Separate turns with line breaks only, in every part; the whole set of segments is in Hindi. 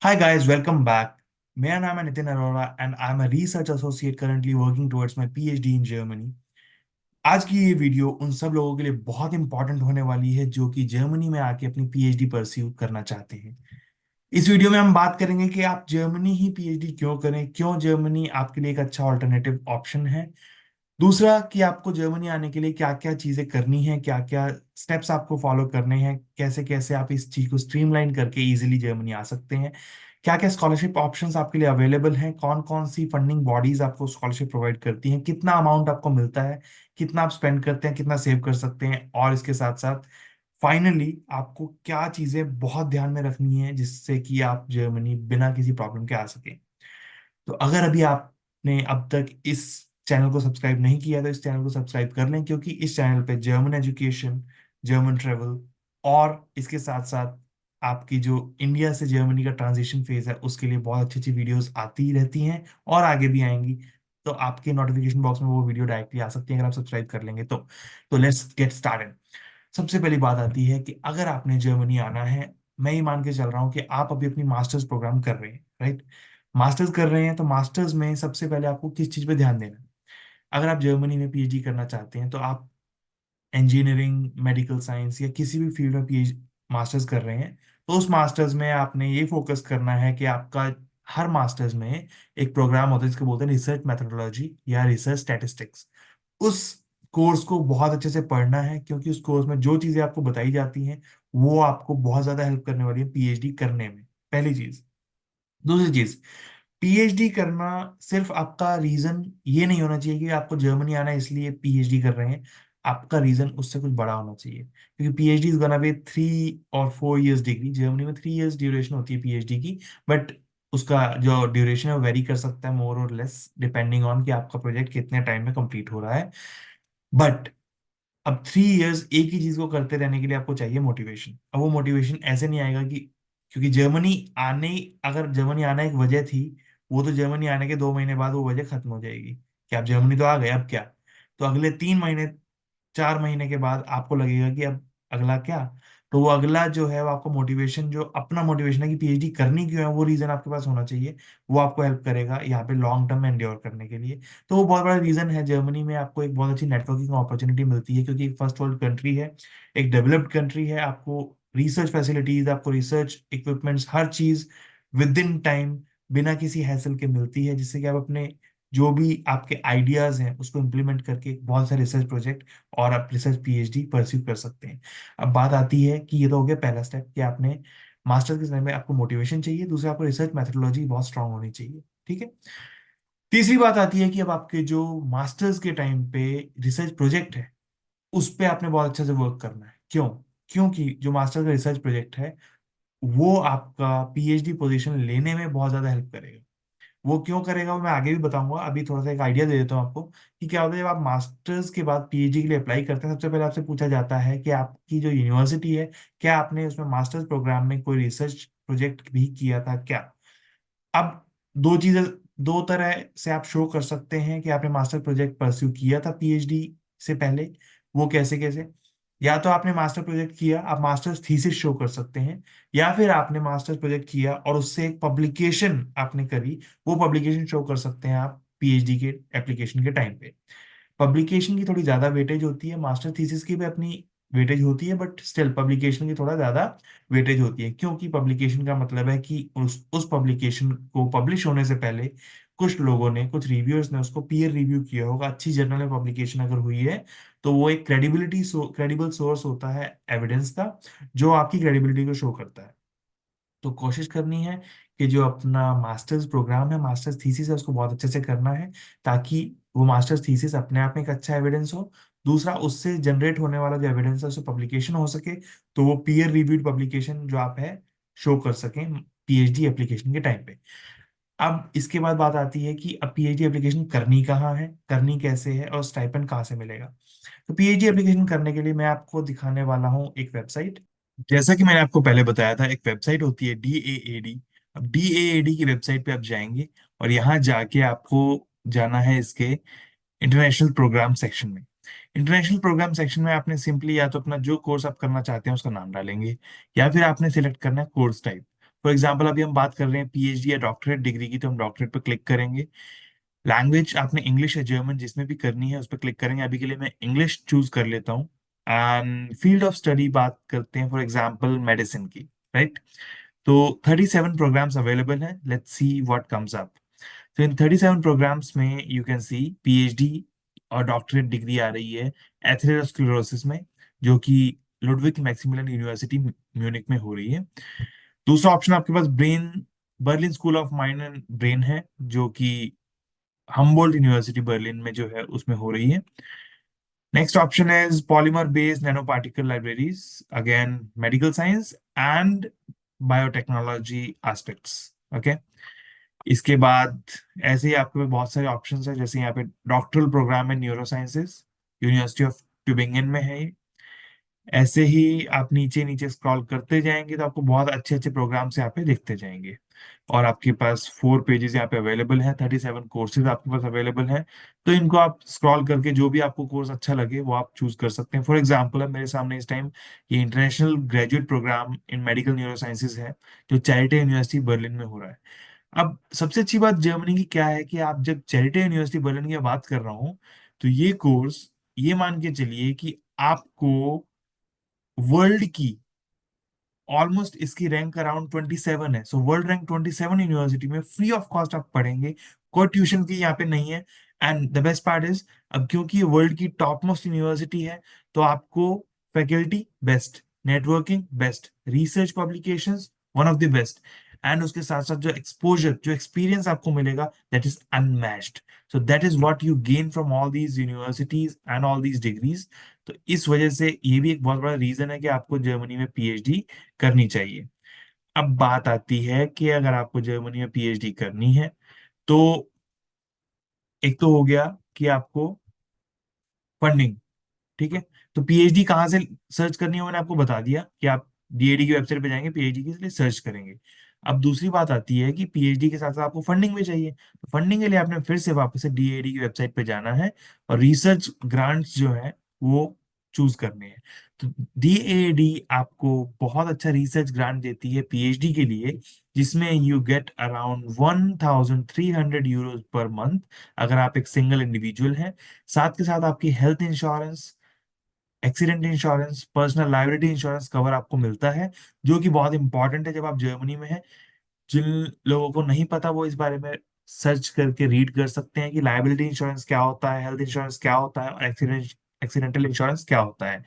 Hi guys, welcome back. मेरा नाम है Nitin Arora and I am a research associate currently working towards my PhD in Germany. आज की ये वीडियो उन सब लोगों के लिए बहुत इंपॉर्टेंट होने वाली है जो कि जर्मनी में आके अपनी पीएचडी परस्यू करना चाहते हैं। इस वीडियो में हम बात करेंगे कि आप जर्मनी ही पीएचडी क्यों करें, क्यों जर्मनी आपके लिए एक अच्छा ऑल्टरनेटिव ऑप्शन है। दूसरा कि आपको जर्मनी आने के लिए क्या क्या चीजें करनी है, क्या क्या स्टेप्स आपको फॉलो करने हैं, कैसे कैसे आप इस चीज को स्ट्रीमलाइन करके इजीली जर्मनी आ सकते हैं, क्या क्या स्कॉलरशिप ऑप्शंस आपके लिए अवेलेबल हैं, कौन कौन सी फंडिंग बॉडीज आपको स्कॉलरशिप प्रोवाइड करती हैं, कितना अमाउंट आपको मिलता है, कितना आप स्पेंड करते हैं, कितना सेव कर सकते हैं, और इसके साथ साथ फाइनली आपको क्या चीजें बहुत ध्यान में रखनी है जिससे कि आप जर्मनी बिना किसी प्रॉब्लम के आ सके। तो अगर अभी आपने अब तक इस चैनल को सब्सक्राइब नहीं किया तो इस चैनल को सब्सक्राइब कर लें, क्योंकि इस चैनल पे जर्मन एजुकेशन, जर्मन ट्रेवल और इसके साथ साथ आपकी जो इंडिया से जर्मनी का ट्रांजिशन फेज है उसके लिए बहुत अच्छी अच्छी वीडियोस आती ही रहती हैं और आगे भी आएंगी। तो आपके नोटिफिकेशन बॉक्स में वो वीडियो डायरेक्टली आ सकती है अगर आप सब्सक्राइब कर लेंगे तो लेट्स गेट स्टार्टेड। सबसे पहली बात आती है कि अगर आपने जर्मनी आना है, मैं ये मान के चल रहा हूँ कि आप अभी अपनी मास्टर्स प्रोग्राम कर रहे हैं, राइट। मास्टर्स कर रहे हैं तो मास्टर्स में सबसे पहले आपको किस चीज़ पे ध्यान देना है। अगर आप जर्मनी में पीएचडी करना चाहते हैं तो आप इंजीनियरिंग, मेडिकल साइंस या किसी भी फील्ड में पीएच मास्टर्स कर रहे हैं तो उस मास्टर्स में आपने ये फोकस करना है कि आपका हर मास्टर्स में एक प्रोग्राम होता है जिसको बोलते हैं रिसर्च मैथोडोलॉजी या रिसर्च स्टैटिस्टिक्स। उस कोर्स को बहुत अच्छे से पढ़ना है, क्योंकि उस कोर्स में जो चीजें आपको बताई जाती हैं वो आपको बहुत ज्यादा हेल्प करने वाली है पीएचडी करने में, पहली चीज। दूसरी चीज, पीएचडी करना सिर्फ आपका रीजन ये नहीं होना चाहिए कि आपको जर्मनी आना है इसलिए पीएचडी कर रहे हैं। आपका रीजन उससे कुछ बड़ा होना चाहिए, क्योंकि पीएचडी इज गोना बी 3 और 4 इयर्स डिग्री। जर्मनी में 3 इयर्स ड्यूरेशन होती है पीएचडी की, बट उसका जो ड्यूरेशन है वो वेरी कर सकता है मोर और लेस डिपेंडिंग ऑन कि आपका प्रोजेक्ट कितने टाइम में कंप्लीट हो रहा है। बट अब 3 इयर्स एक ही चीज को करते रहने के लिए आपको चाहिए मोटिवेशन। अब वो मोटिवेशन ऐसे नहीं आएगा कि क्योंकि जर्मनी आने, अगर जर्मनी आना एक वजह थी, वो तो जर्मनी आने के 2 महीने बाद वो वजह खत्म हो जाएगी कि आप जर्मनी तो आ गए, अब क्या। तो अगले 3 महीने, 4 महीने के बाद आपको लगेगा कि अब अगला क्या। तो वो अगला जो है वो आपको मोटिवेशन, जो अपना मोटिवेशन है कि पीएचडी करनी क्यों है, वो रीजन आपके पास होना चाहिए। वो आपको हेल्प करेगा यहाँ पे लॉन्ग टर्म में एंड्योर करने के लिए। तो वो बहुत बड़ा रीजन है। जर्मनी में आपको एक बहुत अच्छी नेटवर्किंग अपॉर्चुनिटी मिलती है, क्योंकि एक फर्स्ट वर्ल्ड कंट्री है, एक डेवलप्ड कंट्री है। आपको रिसर्च फैसिलिटीज, आपको रिसर्च इक्विपमेंट्स, हर चीज विद इन टाइम, बिना किसी हैसल के मिलती है, जिससे कि आप अपने जो भी आपके आइडियाज हैं उसको इम्प्लीमेंट करके बहुत सारे रिसर्च प्रोजेक्ट और आप रिसर्च पीएचडी परस्यू कर सकते हैं। अब बात आती है कि ये तो हो गया पहला स्टेप कि आपने मास्टर के समय में आपको मोटिवेशन चाहिए, दूसरा आपको रिसर्च मैथोडोलॉजी बहुत स्ट्रांग होनी चाहिए, ठीक है। तीसरी बात आती है कि अब आपके जो मास्टर्स के टाइम पे रिसर्च प्रोजेक्ट है उस पे आपने बहुत अच्छे से वर्क करना है। क्यों? क्योंकि जो मास्टर का रिसर्च प्रोजेक्ट है वो आपका पीएचडी पोजीशन लेने में बहुत ज्यादा हेल्प करेगा। वो क्यों करेगा वो मैं आगे भी बताऊंगा। अभी थोड़ा सा एक आइडिया दे देता हूँ आपको कि क्या होता है। जब आप मास्टर्स के बाद पीएचडी के लिए अप्लाई करते हैं, सबसे पहले आपसे पूछा जाता है कि आपकी जो यूनिवर्सिटी है, क्या आपने उसमें मास्टर्स प्रोग्राम में कोई रिसर्च प्रोजेक्ट भी किया था क्या। अब दो चीजें, दो तरह से आप शो कर सकते हैं कि आपने मास्टर प्रोजेक्ट परस्यू किया था पीएचडी से पहले। वो कैसे कैसे? या तो आपने मास्टर प्रोजेक्ट किया, आप मास्टर्स थीसिस शो कर सकते हैं, या फिर आपने मास्टर्स प्रोजेक्ट किया और उससे एक पब्लिकेशन आपने करी, वो पब्लिकेशन शो कर सकते हैं आप पीएचडी के एप्लीकेशन के टाइम पे। पब्लिकेशन की थोड़ी ज्यादा वेटेज होती है, मास्टर थीसिस की भी अपनी वेटेज होती है, बट स्टिल पब्लिकेशन की थोड़ा ज्यादा वेटेज होती है, क्योंकि पब्लिकेशन का मतलब है कि उस पब्लिकेशन को पब्लिश होने से पहले कुछ लोगों ने, कुछ रिव्यूअर्स ने उसको पीयर रिव्यू किया होगा। अच्छी जर्नल में पब्लिकेशन अगर हुई है तो वो एक क्रेडिबल सोर्स होता है एविडेंस का, जो आपकी क्रेडिबिलिटी को शो करता है। तो कोशिश करनी है कि जो अपना मास्टर्स प्रोग्राम है, मास्टर्स थीसिस है, उसको बहुत अच्छे से करना है, ताकि वो मास्टर्स थीसिस अपने आप में एक अच्छा एविडेंस हो। दूसरा, उससे जनरेट होने वाला जो एविडेंस है उससे पब्लिकेशन हो सके, तो वो पीयर रिव्यूड पब्लिकेशन जो आप है शो कर सकें पीएचडी एप्लीकेशन के टाइम पे। अब इसके बाद बात आती है कि अब पीएचडी एप्लीकेशन करनी कहाँ है, करनी कैसे है, और स्टाइपेंड कहाँ से मिलेगा। तो पीएचडी एप्लीकेशन करने के लिए मैं आपको दिखाने वाला हूँ एक वेबसाइट। जैसा कि मैंने आपको पहले बताया था, एक वेबसाइट होती है डीएएडी। अब डीएएडी की वेबसाइट पे आप जाएंगे और यहाँ जाके आपको जाना है इसके इंटरनेशनल प्रोग्राम सेक्शन में। इंटरनेशनल प्रोग्राम सेक्शन में आपने सिंपली या तो अपना जो कोर्स आप करना चाहते हैं उसका नाम डालेंगे, या फिर आपने सिलेक्ट करना है कोर्स टाइप। फॉर एग्जाम्पल अभी हम बात कर रहे हैं पीएचडी या डॉक्टरेट डिग्री की, तो हम डॉक्टरेट पे क्लिक करेंगे। लैंग्वेज आपने इंग्लिश या जर्मन जिसमें भी करनी है उस पर क्लिक करेंगे। अभी के लिए मैं इंग्लिश चूज कर लेता हूँ। एंड फील्ड ऑफ स्टडी बात करते हैं, फॉर एग्जाम्पल मेडिसिन की, राइट। तो 37 प्रोग्राम्स अवेलेबल हैं, let's see what comes up. तो इन 37 प्रोग्राम्स में यू कैन सी पीएचडी और डॉक्टरेट डिग्री आ रही है एथेरोस्क्लेरोसिस में, जो कि लुडविग मैक्सिमिलियन यूनिवर्सिटी म्यूनिक में हो रही है। दूसरा ऑप्शन आपके पास brain Berlin school of mind and brain है, जो कि हम्बोल्ट यूनिवर्सिटी बर्लिन में जो है उसमें हो रही है। Next option is polymer based nano particle libraries, again medical science and biotechnology aspects. Okay, इसके बाद ऐसे ही आपके पास बहुत सारे ऑप्शंस है, जैसे यहाँ पे doctoral program in neuro sciences, university of Tubingen में है ये। ऐसे ही आप नीचे नीचे स्क्रॉल करते जाएंगे तो आपको बहुत अच्छे अच्छे प्रोग्राम्स यहाँ पे दिखते जाएंगे। और आपके पास 4 पेजेस यहाँ पे अवेलेबल हैं, 37 कोर्सेज आपके पास अवेलेबल हैं। तो इनको आप स्क्रॉल करके जो भी आपको कोर्स अच्छा लगे वो आप चूज कर सकते हैं। फॉर एग्जांपल अब मेरे सामने इस टाइम ये international graduate program in medical neuro sciences है, जो चैरिटी यूनिवर्सिटी बर्लिन में हो रहा है। अब सबसे अच्छी बात जर्मनी की क्या है कि आप जब चैरिटी यूनिवर्सिटी बर्लिन की बात कर रहा हूँ, तो ये कोर्स, ये मान के चलिए कि आपको वर्ल्ड की ऑलमोस्ट इसकी रैंक अराउंड 27 है। सो वर्ल्ड रैंक 27 यूनिवर्सिटी में फ्री ऑफ कॉस्ट आप पढ़ेंगे, कोई ट्यूशन फी यहाँ पे नहीं है। And the best part is, अब क्योंकि ये वर्ल्ड की टॉप मोस्ट यूनिवर्सिटी है, तो आपको faculty best, networking best, research publications one of the best, and उसके साथ साथ जो एक्सपोजर, जो एक्सपीरियंस आपको मिलेगा, that is unmatched. So that is what you gain from all these universities and all these degrees. तो इस वजह से ये भी एक बहुत बड़ा रीजन है कि आपको जर्मनी में पीएचडी करनी चाहिए। अब बात आती है कि अगर आपको जर्मनी में पीएचडी करनी है, तो एक तो हो गया कि आपको फंडिंग, ठीक है। तो पीएचडी कहाँ से सर्च करनी है मैंने आपको बता दिया कि आप डीएडी की वेबसाइट पे जाएंगे, पीएचडी के लिए सर्च करेंगे। अब दूसरी बात आती है कि पीएचडी के साथ साथ आपको फंडिंग भी चाहिए, तो फंडिंग के लिए आपने फिर से वापस से डीएडी की वेबसाइट पे जाना है और रिसर्च ग्रांट्स जो है वो चूज करने हैं। तो डीएडी आपको बहुत अच्छा रिसर्च ग्रांट देती है पीएचडी के लिए, जिसमें you get around 1300 euros per month, अगर आप एक सिंगल इंडिविजुअल हैं। साथ के साथ आपकी health insurance, accident insurance, personal liability insurance cover आपको मिलता है, जो कि बहुत इंपॉर्टेंट है जब आप जर्मनी में हैं। जिन लोगों को नहीं पता वो इस बारे में सर्च करके रीड कर सकते हैं कि लायबिलिटी इंश्योरेंस क्या होता है, हेल्थ इंश्योरेंस क्या होता है, और एक्सीडेंटल इंश्योरेंस क्या होता है।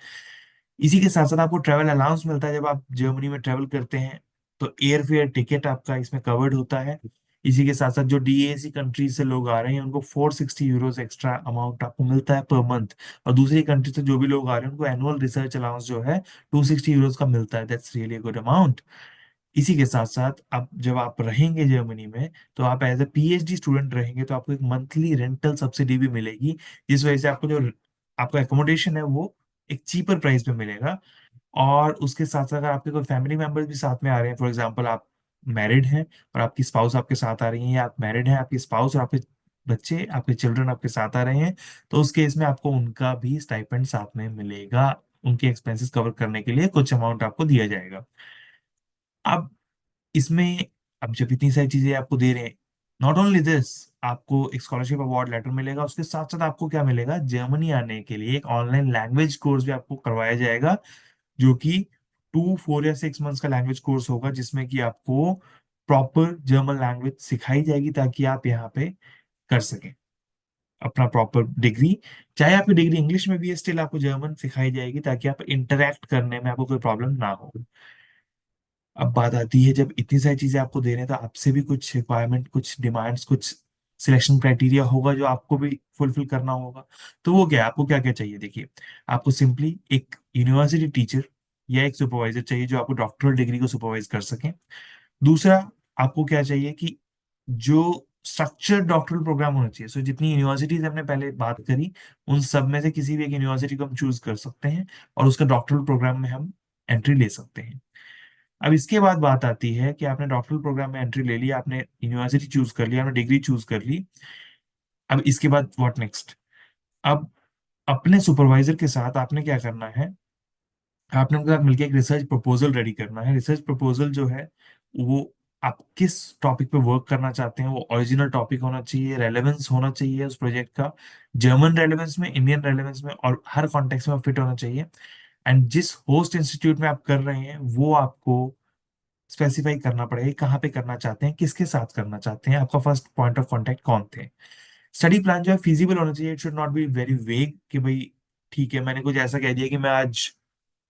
इसी के साथ साथ आपको ट्रैवल अलाउंस मिलता है जब आप जर्मनी में ट्रैवल करते हैं, तो एयर फेयर टिकट आपका इसमें कवर्ड होता है। इसी के साथ साथ जो डीएसी कंट्रीज से लोग आ रहे हैं उनको 460 यूरोज एक्स्ट्रा अमाउंट आपको मिलता है पर मंथ। और दूसरी कंट्री से जो भी लोग आ रहे हैं उनको एनुअल रिसर्च अलाउंस जो है 260 यूरोज का मिलता है। That's really good amount. इसी के साथ साथ अब जब आप रहेंगे जर्मनी में, तो आप एज ए पीएचडी स्टूडेंट रहेंगे तो आपको एक मंथली रेंटल सब्सिडी भी मिलेगी, जिस वजह से आपको जो आपका एकोमोडेशन है वो एक चीपर प्राइस पे मिलेगा। और उसके साथ साथ अगर आपके कोई फैमिली मेंबर्स भी साथ में आ रहे हैं, फॉर एग्जांपल आप मैरिड हैं और आपकी स्पाउस आपके साथ आ रही है, या आप मैरिड हैं, आपकी स्पाउस और आपके बच्चे, आपके चिल्ड्रन आपके साथ आ रहे हैं, तो उस केस में आपको उनका भी स्टाइपेंड साथ में मिलेगा। उनके एक्सपेंसेस कवर करने के लिए कुछ अमाउंट आपको दिया जाएगा। अब इसमें, अब जब इतनी सारी चीजें आपको दे रहे हैं, नॉट ओनली दिस, आपको एक स्कॉलरशिप अवार्ड लेटर मिलेगा, उसके साथ साथ आपको क्या मिलेगा, जर्मनी आने के लिए एक ऑनलाइन लैंग्वेज कोर्स भी आपको करवाया जाएगा, जो कि 2 4 या 6 मंथ्स का लैंग्वेज कोर्स होगा, जिसमें कि आपको प्रॉपर जर्मन लैंग्वेज सिखाई जाएगी ताकि आप यहाँ पे कर सकें अपना प्रॉपर डिग्री। चाहे आपकी डिग्री इंग्लिश में भी है, स्टिल आपको जर्मन सिखाई जाएगी ताकि आप इंटरेक्ट करने में आपको कोई प्रॉब्लम ना हो। अब बात आती है, जब इतनी सारी चीजें आपको दे रहे हैं तो आपसे भी कुछ रिक्वायरमेंट, कुछ डिमांड्स, कुछ सिलेक्शन क्राइटेरिया होगा जो आपको भी फुलफिल करना होगा। तो वो क्या है, आपको क्या क्या चाहिए, देखिए। आपको सिंपली एक यूनिवर्सिटी टीचर या एक सुपरवाइजर चाहिए जो आपको डॉक्टरल डिग्री को सुपरवाइज कर सके। दूसरा, आपको क्या चाहिए कि जो स्ट्रक्चर्ड डॉक्टरल प्रोग्राम होना चाहिए। सो जितनी यूनिवर्सिटीज हमने पहले बात करी, उन सब में से किसी भी एक यूनिवर्सिटी को हम चूज कर सकते हैं और उसका डॉक्टरल प्रोग्राम में हम एंट्री ले सकते हैं। अब इसके बाद बात आती है कि आपने डॉक्टरल प्रोग्राम में एंट्री ले ली, आपने यूनिवर्सिटी चूज कर लिया, आपने डिग्री चूज कर ली। अब इसके बाद व्हाट नेक्स्ट। अब अपने सुपरवाइजर के साथ आपने क्या करना है, आपने उनके साथ मिलकर एक रिसर्च प्रपोजल रेडी करना है। रिसर्च प्रपोजल जो है वो आप किस टॉपिक पे वर्क करना चाहते हैं, वो ओरिजिनल टॉपिक होना चाहिए, रेलेवेंस होना चाहिए उस प्रोजेक्ट का, जर्मन रेलेवेंस में, इंडियन रेलेवेंस में, और हर कॉन्टेक्स्ट में फिट होना चाहिए। एंड जिस होस्ट इंस्टीट्यूट में आप कर रहे हैं वो आपको स्पेसिफाई करना पड़ेगा कि कहाँ पे करना चाहते हैं, किसके साथ करना चाहते हैं, आपका फर्स्ट पॉइंट ऑफ कांटेक्ट कौन थे। स्टडी प्लान जो है फिजिबल होना चाहिए, it should not be very vague कि भाई ठीक है मैंने कुछ ऐसा कह दिया कि मैं आज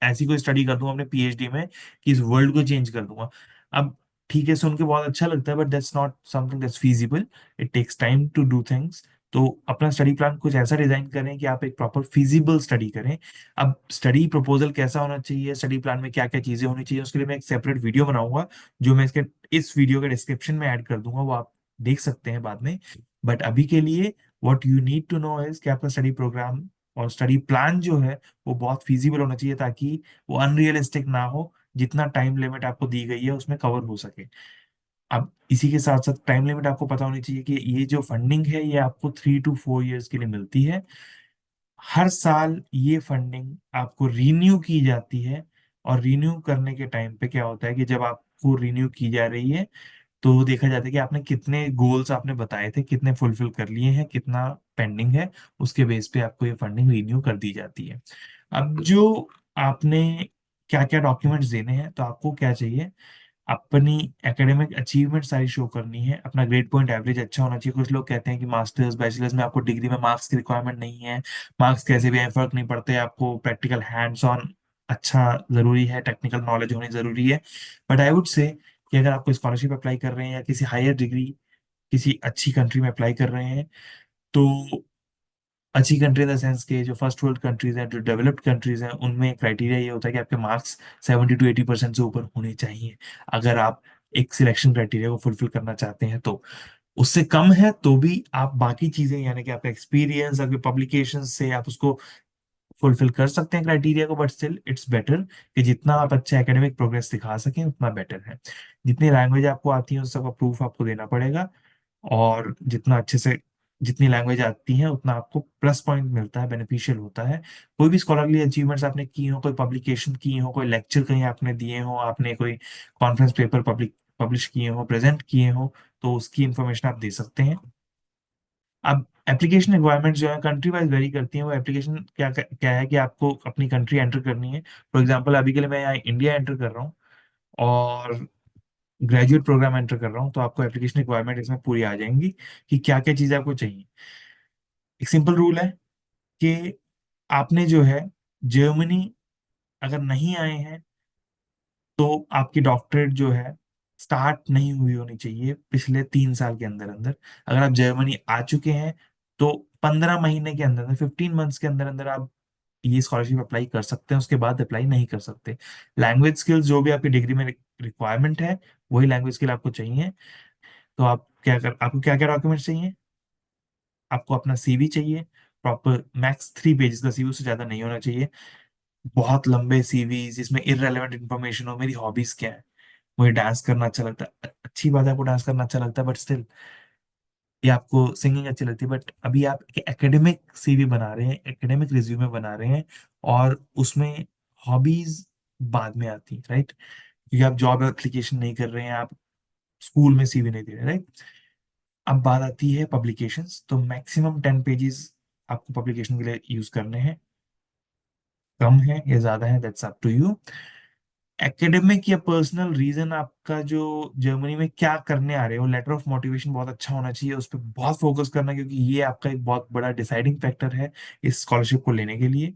ऐसी कोई स्टडी कर दूंगा अपने पीएचडी में कि इस वर्ल्ड को चेंज कर दूंगा। अब ठीक है, सुन के बहुत अच्छा लगता है, but that's not something that's feasible. It takes time to do things. तो अपना स्टडी प्लान कुछ ऐसा डिजाइन करें कि आप एक प्रॉपर फीजिबल स्टडी करें। अब स्टडी प्रपोजल कैसा होना चाहिए, स्टडी प्लान में क्या क्या चीजें होनी चाहिए, उसके लिए मैं एक सेपरेट वीडियो बनाऊंगा जो मैं इसके इस वीडियो के डिस्क्रिप्शन में ऐड कर दूंगा, वो आप देख सकते हैं बाद में। बट अभी के लिए what you need to know is कि आपका स्टडी प्रोग्राम और स्टडी प्लान जो है वो बहुत फीजिबल होना चाहिए, ताकि वो अनरियलिस्टिक ना हो, जितना टाइम लिमिट आपको दी गई है उसमें कवर हो सके। अब इसी के साथ साथ टाइम लिमिट आपको पता होनी चाहिए कि ये जो फंडिंग है ये आपको 3 to 4 years के लिए मिलती है। हर साल ये फंडिंग आपको रीन्यू की जाती है। और रीन्यू करने के टाइम पे क्या होता है कि जब आपको रीन्यू की जा रही है तो देखा जाता है कि आपने कितने गोल्स आपने बताए थे, कितने फुलफिल कर लिए हैं, कितना पेंडिंग है। उसके बेस पे आपको ये फंडिंग रीन्यू कर दी जाती है। अब जो आपने क्या क्या डॉक्यूमेंट्स देने हैं, तो आपको क्या चाहिए, अपनी एकेडमिक अचीवमेंट सारी शो करनी है, अपना ग्रेड पॉइंट एवरेज अच्छा होना चाहिए। कुछ लोग कहते हैं कि मास्टर्स बैचलर्स में आपको डिग्री में मार्क्स की रिक्वायरमेंट नहीं है, मार्क्स कैसे भी आए फर्क नहीं पड़ते, आपको प्रैक्टिकल हैंड्स ऑन अच्छा जरूरी है, टेक्निकल नॉलेज होनी जरूरी है। बट आई वुड से कि अगर आपको स्कॉलरशिप अप्लाई कर रहे हैं या किसी हायर डिग्री किसी अच्छी कंट्री में अप्लाई कर रहे हैं, तो अच्छी कंट्री इन द सेंस के जो फर्स्ट वर्ल्ड कंट्रीज हैं, जो डेवलप्ड कंट्रीज हैं, उनमें क्राइटेरिया ये होता है कि आपके मार्क्स 70 to 80% से ऊपर होने चाहिए अगर आप एक सिलेक्शन क्राइटेरिया को फुलफिल करना चाहते हैं। तो उससे कम है तो भी आप बाकी चीजें, यानी कि आपका एक्सपीरियंस, आपके पब्लिकेशन से आप उसको फुलफिल कर सकते हैं क्राइटेरिया को। बट स्टिल इट्स बेटर कि जितना आप अच्छा एकेडमिक प्रोग्रेस दिखा सकें उतना बेटर है। जितनी लैंग्वेज आपको आती है उस सबका प्रूफ आपको देना पड़ेगा। और जितना अच्छे से जितनी लैंग्वेज आती है उतना आपको प्लस पॉइंट मिलता है, बेनिफिशियल होता है। कोई भी स्कॉलरली अचीवमेंट्स आपने की हो, कोई पब्लिकेशन की हो, कोई लेक्चर कहीं आपने दिए हो, आपने कोई कॉन्फ्रेंस पेपर पब्लिश किए हो, प्रेजेंट किए हो, तो उसकी इंफॉर्मेशन आप दे सकते हैं। अब एप्लीकेशन रिक्वायरमेंट्स जो है कंट्री वाइज वेरी करती हैं। वो एप्लीकेशन क्या क्या है कि आपको अपनी कंट्री एंटर करनी है। फॉर एग्जांपल अभी के लिए मैं यहाँ इंडिया एंटर कर रहा हूँ और ग्रेजुएट प्रोग्राम एंटर कर रहा हूँ, तो आपको एप्लीकेशन रिक्वायरमेंट इसमें पूरी आ जाएंगी कि क्या क्या चीज़ें आपको चाहिए। एक सिंपल रूल है कि आपने जो है जर्मनी अगर नहीं आए हैं तो आपकी डॉक्टरेट जो है स्टार्ट नहीं हुई होनी चाहिए पिछले 3 साल के अंदर अंदर। अगर आप जर्मनी आ चुके हैं तो 15 महीने के अंदर, 15 मंथ्स के अंदर अंदर आप ये स्कॉलरशिप अप्लाई कर सकते हैं, उसके बाद अप्लाई नहीं कर सकते। लैंग्वेज स्किल्स जो भी आपकी डिग्री में रिक्वायरमेंट है वही लैंग्वेज स्किल आपको चाहिए। तो आपको क्या क्या डॉक्यूमेंट्स चाहिए, आपको अपना सीवी चाहिए, प्रॉपर मैक्स 3 पेजेस का सीवी, उससे ज्यादा नहीं होना चाहिए। बहुत लंबे सीवी जिसमें इररेलेवेंट इन्फॉर्मेशन हो, मेरी हॉबीज क्या है, मुझे डांस करना अच्छा लगता है, अच्छी बात है आपको डांस करना अच्छा लगता है, बट स्टिल ये आपको सिंगिंग अच्छी लगती है, बट अभी आप एकेडमिक सीवी बना रहे हैं, एकेडमिक रिज्यूमे बना रहे हैं, और उसमें हॉबीज बाद में आती है, राइट? क्योंकि आप जॉब एप्लीकेशन नहीं कर रहे हैं, आप स्कूल में सीवी नहीं दे रहे, राइट? अब बात आती है पब्लिकेशंस, तो मैक्सिमम 10 पेजेस आपको पब्लिकेशन के लिए यूज करने हैं। कम है या ज्यादा है, that's up to you. Academic या पर्सनल रीजन, आपका जो जर्मनी में क्या करने आ रहे हो, लेटर ऑफ मोटिवेशन बहुत अच्छा होना चाहिए, उस पर बहुत फोकस करना, क्योंकि ये आपका एक बहुत बड़ा डिसाइडिंग फैक्टर है इस स्कॉलरशिप को लेने के लिए।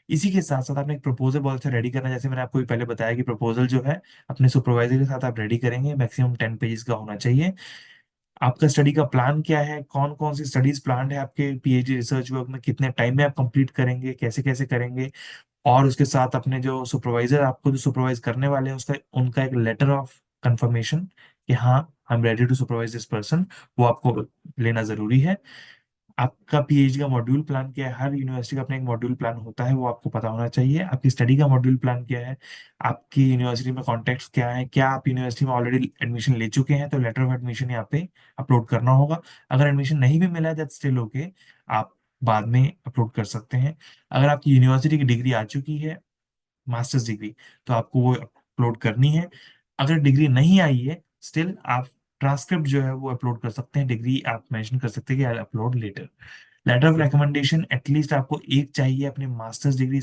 इसी के साथ साथ आपने एक प्रपोजल बहुत अच्छा रेडी करना है। जैसे मैंने आपको भी पहले बताया कि प्रपोजल जो है अपने सुपरवाइजर के साथ आप रेडी करेंगे, मैक्सिमम 10 पेजेस का होना चाहिए। आपका स्टडी का प्लान क्या है, कौन कौन सी स्टडीज प्लान है आपके पीएचडी रिसर्च वर्क में, कितने टाइम में आप कंप्लीट करेंगे, कैसे कैसे करेंगे। और उसके साथ अपने जो सुपरवाइजर आपको जो सुपरवाइज करने वाले हैं उसका उनका एक लेटर ऑफ कंफर्मेशन कि हाँ I am ready to supervise this person, वो आपको लेना जरूरी है। आपका पीएचडी का मॉड्यूल प्लान क्या है, हर यूनिवर्सिटी का अपना एक मॉड्यूल प्लान होता है, वो आपको पता होना चाहिए। आपकी स्टडी का मॉड्यूल प्लान क्या है, आपकी यूनिवर्सिटी में कॉन्टेक्ट्स क्या है, क्या आप यूनिवर्सिटी में ऑलरेडी एडमिशन ले चुके हैं, तो लेटर ऑफ एडमिशन यहाँ पे अपलोड करना होगा। अगर एडमिशन नहीं भी मिला है दैट स्टिल ओके, आप बाद में अपलोड कर सकते हैं। अगर आपकी यूनिवर्सिटी की डिग्री आ चुकी है, मास्टर्स डिग्री, तो आपको वो अपलोड करनी है। अगर डिग्री नहीं आई है, स्टिल आप ट्रांसक्रिप्ट जो है वो अपलोड कर सकते हैं, डिग्री आप मेंशन कर सकते हैं कि I upload letter. Letter of recommendation at least आपको एक चाहिए अपने मास्टर्स डिग्री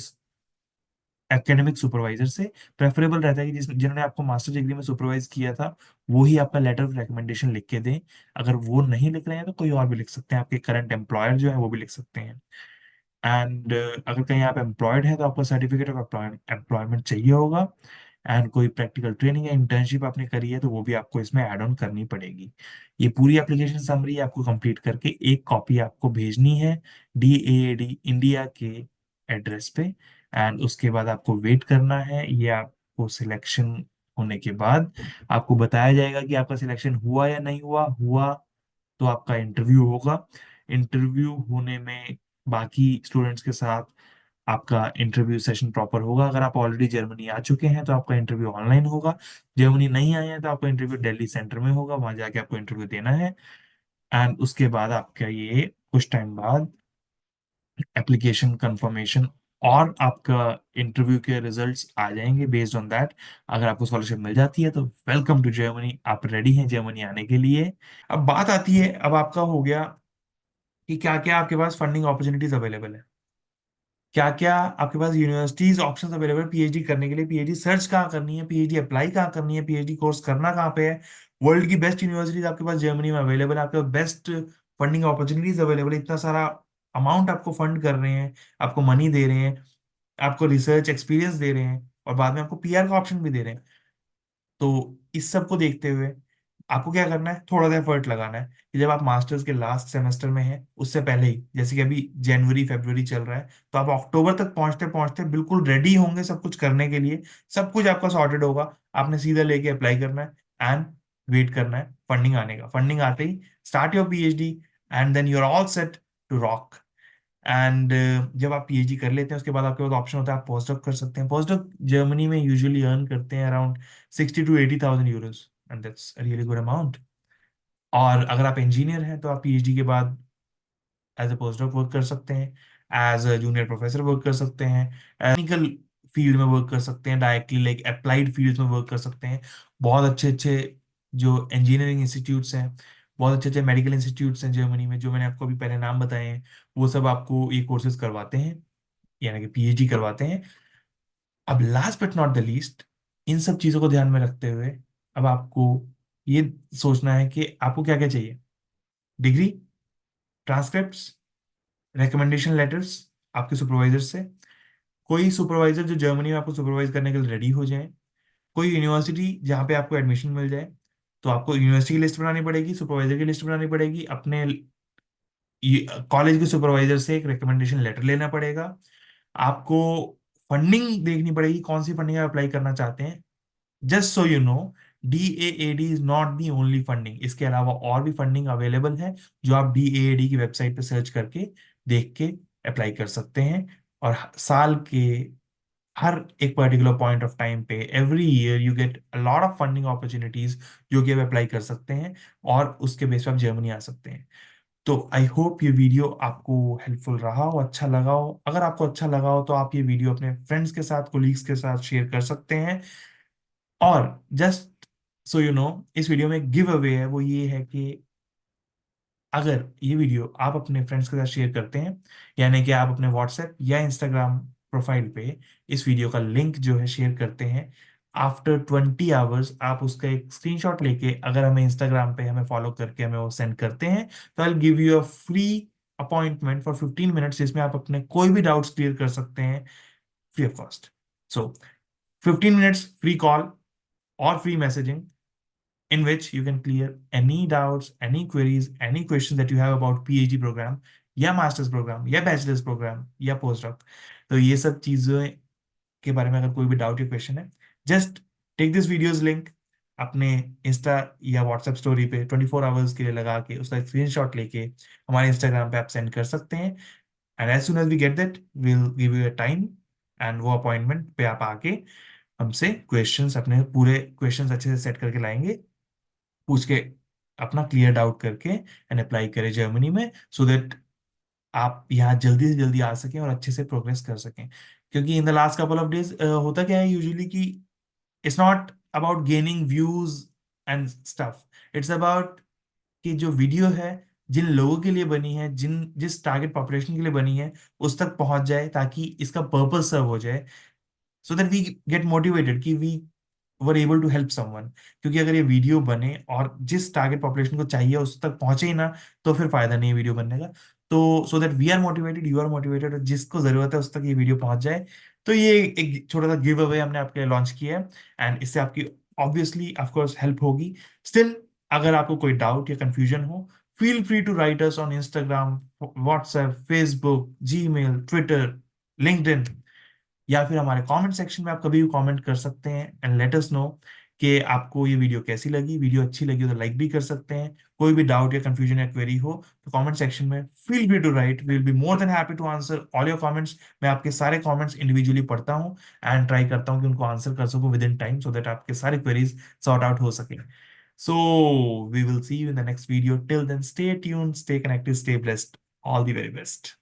एकेडमिक सुपरवाइजर से। प्रेफरेबल रहता है कि जिन्होंने आपको मास्टर डिग्री में सुपरवाइज किया था वो ही आपका लेटर ऑफ रिकमेंडेशन लिख के दें। अगर वो नहीं लिख रहे हैं तो कोई और भी लिख सकते हैं, आपके करंट एम्प्लॉयर जो है वो भी लिख सकते हैं। एंड अगर कहीं आप एम्प्लॉयड हैं तो आपको सर्टिफिकेट ऑफ एम्प्लॉयमेंट चाहिए होगा। एंड कोई प्रैक्टिकल ट्रेनिंग या इंटर्नशिप आपने करी है तो वो भी आपको इसमें ऐड ऑन करनी पड़ेगी। ये पूरी एप्लीकेशन समरी आपको कंप्लीट करके एक कॉपी आपको भेजनी है DAAD इंडिया के एड्रेस पे। एंड उसके बाद आपको वेट करना है, ये आपको सिलेक्शन होने के बाद आपको बताया जाएगा कि आपका सिलेक्शन हुआ या नहीं हुआ। हुआ तो आपका इंटरव्यू होगा। इंटरव्यू होने में बाकी स्टूडेंट्स के साथ आपका इंटरव्यू सेशन प्रॉपर होगा। अगर आप ऑलरेडी जर्मनी आ चुके हैं तो आपका इंटरव्यू ऑनलाइन होगा। जर्मनी नहीं आए हैं तो आपका इंटरव्यू दिल्ली सेंटर में होगा, वहां जाके आपको इंटरव्यू देना है। एंड उसके बाद आपका ये कुछ टाइम बाद एप्लीकेशन कंफर्मेशन और आपका इंटरव्यू के रिजल्ट्स आ जाएंगे। बेस्ड ऑन दैट अगर आपको स्कॉलरशिप मिल जाती है तो वेलकम टू जर्मनी, आप रेडी हैं जर्मनी आने के लिए। अब बात आती है, अब आपका हो गया कि क्या क्या आपके पास फंडिंग अपॉर्चुनिटीज अवेलेबल है, क्या क्या आपके पास यूनिवर्सिटीज ऑप्शंस अवेलेबल है पीएचडी करने के लिए। पीएचडी सर्च कहाँ करनी है, पीएचडी अप्लाई कहाँ करनी है, पीएचडी कोर्स करना कहाँ पे है। वर्ल्ड की बेस्ट यूनिवर्सिटीज आपके पास जर्मनी में अवेलेबल है, आपके पास बेस्ट फंडिंग अपॉर्चुनिटीज अवेलेबल है। इतना सारा अमाउंट आपको फंड कर रहे हैं, आपको मनी दे रहे हैं, आपको रिसर्च एक्सपीरियंस दे रहे हैं, और बाद में आपको पीआर का ऑप्शन भी दे रहे हैं। तो इस सब को देखते हुए आपको क्या करना है, थोड़ा सा एफर्ट लगाना है कि जब आप मास्टर्स के लास्ट सेमेस्टर में हैं उससे पहले ही, जैसे कि अभी जनवरी फरवरी चल रहा है, तो आप अक्टूबर तक पहुंचते पहुंचते बिल्कुल रेडी होंगे सब कुछ करने के लिए। सब कुछ आपका सॉर्टेड होगा, आपने सीधा लेके अप्लाई करना है एंड वेट करना है फंडिंग आने का। फंडिंग आते ही start your PhD and then you are all set to rock. And जब आप पीएचडी कर लेते हैं उसके बाद आपके पास ऑप्शन होता है आप पोस्ट डॉक कर सकते हैं। पोस्ट डॉक जर्मनी में यूजुअली अर्न करते हैं around 60 to 80,000 euros, and that's really good amount. और अगर आप इंजीनियर हैं तो आप पीएचडी के बाद as a post doc work कर सकते हैं, as a junior professor work कर सकते हैं, टेक्निकल फील्ड में वर्क कर सकते हैं, डायरेक्टली लाइक अप्लाइड फील्ड में वर्क कर सकते हैं। बहुत अच्छे अच्छे जो इंजीनियरिंग इंस्टीट्यूट्स हैं, बहुत अच्छे अच्छे मेडिकल इंस्टीट्यूट्स हैं जर्मनी में, जो मैंने आपको अभी पहले नाम बताए हैं, वो सब आपको ये कोर्सेज करवाते हैं, यानी कि पीएचडी करवाते हैं। अब last but not the least, इन सब चीजों को ध्यान में रखते हुए अब आपको ये सोचना है कि आपको क्या क्या चाहिए। डिग्री, ट्रांसक्रिप्ट्स, रिकमेंडेशन लेटर्स आपके सुपरवाइजर से, कोई सुपरवाइजर जो जर्मनी में आपको सुपरवाइज करने के लिए रेडी हो जाए, कोई यूनिवर्सिटी जहाँ पे आपको एडमिशन मिल जाए। तो आपको यूनिवर्सिटी की लिस्ट बनानी पड़ेगी, सुपरवाइजर की लिस्ट बनानी पड़ेगी, अपने कॉलेज के सुपरवाइजर से एक रिकमेंडेशन लेटर लेना पड़ेगा। आपको फंडिंग देखनी पड़ेगी, कौन सी फंडिंग आप अप्लाई करना चाहते हैं। Just so you know, DAAD is not the only funding, इसके अलावा और भी फंडिंग अवेलेबल है जो आप DAAD की वेबसाइट पे सर्च करके देख के अप्लाई कर सकते हैं। और साल के हर एक पर्टिकुलर पॉइंट ऑफ टाइम पे every year you get a lot of funding opportunities जो कि आप अप्लाई कर सकते हैं, और उसके बेस पे आप जर्मनी आ सकते हैं। तो आई होप ये वीडियो आपको हेल्पफुल रहा हो, अच्छा लगा हो। अगर आपको अच्छा लगा हो तो आप ये वीडियो अपने फ्रेंड्स के साथ, कोलीग्स के साथ शेयर कर सकते हैं। और जस्ट सो यू नो, इस वीडियो में गिव अवे है, वो ये है कि अगर ये वीडियो आप अपने फ्रेंड्स के साथ शेयर करते हैं, यानी कि आप अपने व्हाट्सएप या इंस्टाग्राम प्रोफाइल पे इस वीडियो का लिंक जो है शेयर करते हैं, आफ्टर 20 आवर्स आप उसका एक स्क्रीनशॉट लेके अगर हमें इंस्टाग्राम पे हमें फॉलो करके हमें वो सेंड करते हैं, तो I give you a free appointment for 15 minutes, जिसमें आप अपने कोई भी डाउट्स क्लियर कर सकते हैं free of cost. So 15 minutes free call or free messaging in which you can clear any doubts, any queries, any questions that you have about PhD program या मास्टर्स प्रोग्राम या बैचलर्स प्रोग्राम या पोस्ट डॉक। तो ये सब चीज़ों के बारे में अगर कोई भी डाउट या क्वेश्चन है, just take this videos link अपने इंस्टा या व्हाट्सएप स्टोरी पे 24 आवर्स के लिए लगा के उसका स्क्रीनशॉट लेके हमारे इंस्टाग्राम पे आप सेंड कर सकते हैं। And as soon as we get that will give you a time, and वो अपॉइंटमेंट पे आप आके हमसे क्वेश्चंस, अपने पूरे क्वेश्चंस अच्छे से सेट करके लाएंगे, पूछ के अपना क्लियर डाउट करके एंड अप्लाई करें जर्मनी में, सो दैट आप यहाँ जल्दी से जल्दी आ सकें और अच्छे से प्रोग्रेस कर सकें। क्योंकि in the last couple of days होता क्या है यूजुअली कि it's not about gaining views and stuff. It's about कि जो वीडियो है जिन लोगों के लिए बनी है, जिस टारगेट पॉपुलेशन के लिए बनी है, उस तक पहुंच जाए, ताकि इसका पर्पस सर्व हो जाए, so that we get motivated कि we were able to help someone. क्योंकि अगर ये वीडियो बने और जिस टारगेट पॉपुलेशन को चाहिए उस तक पहुंचे ही ना, तो फिर फायदा नहीं है वीडियो बनने का। तो so that we are motivated, you are motivated, और जिसको जरूरत है उस तक ये वीडियो पहुंच जाए। तो ये एक छोटा सा गिव अवे हमने आपके लिए लॉन्च किया है, एंड इससे आपकी ऑब्वियसली ऑफकोर्स हेल्प होगी। स्टिल, अगर आपको कोई डाउट या कंफ्यूजन हो, feel free to write us on Instagram, WhatsApp, Facebook, Gmail, Twitter, LinkedIn, या फिर हमारे कमेंट सेक्शन में आप कभी भी कमेंट कर सकते हैं एंड लेट अस नो कि आपको ये वीडियो कैसी लगी। वीडियो अच्छी लगी तो लाइक भी कर सकते हैं। कोई भी डाउट या कंफ्यूजन या क्वेरी हो तो कमेंट सेक्शन में feel free to write, we will be more than happy to answer all your comments. मैं आपके सारे कमेंट्स इंडिविजुअली पढ़ता हूँ एंड ट्राई करता हूँ कि उनको आंसर कर सकूँ within time, so that आपके सारे क्वेरीज सॉर्ट आउट हो सके। So we will see you in the next video. Till then, stay tuned, stay connected, stay blessed, all the very best.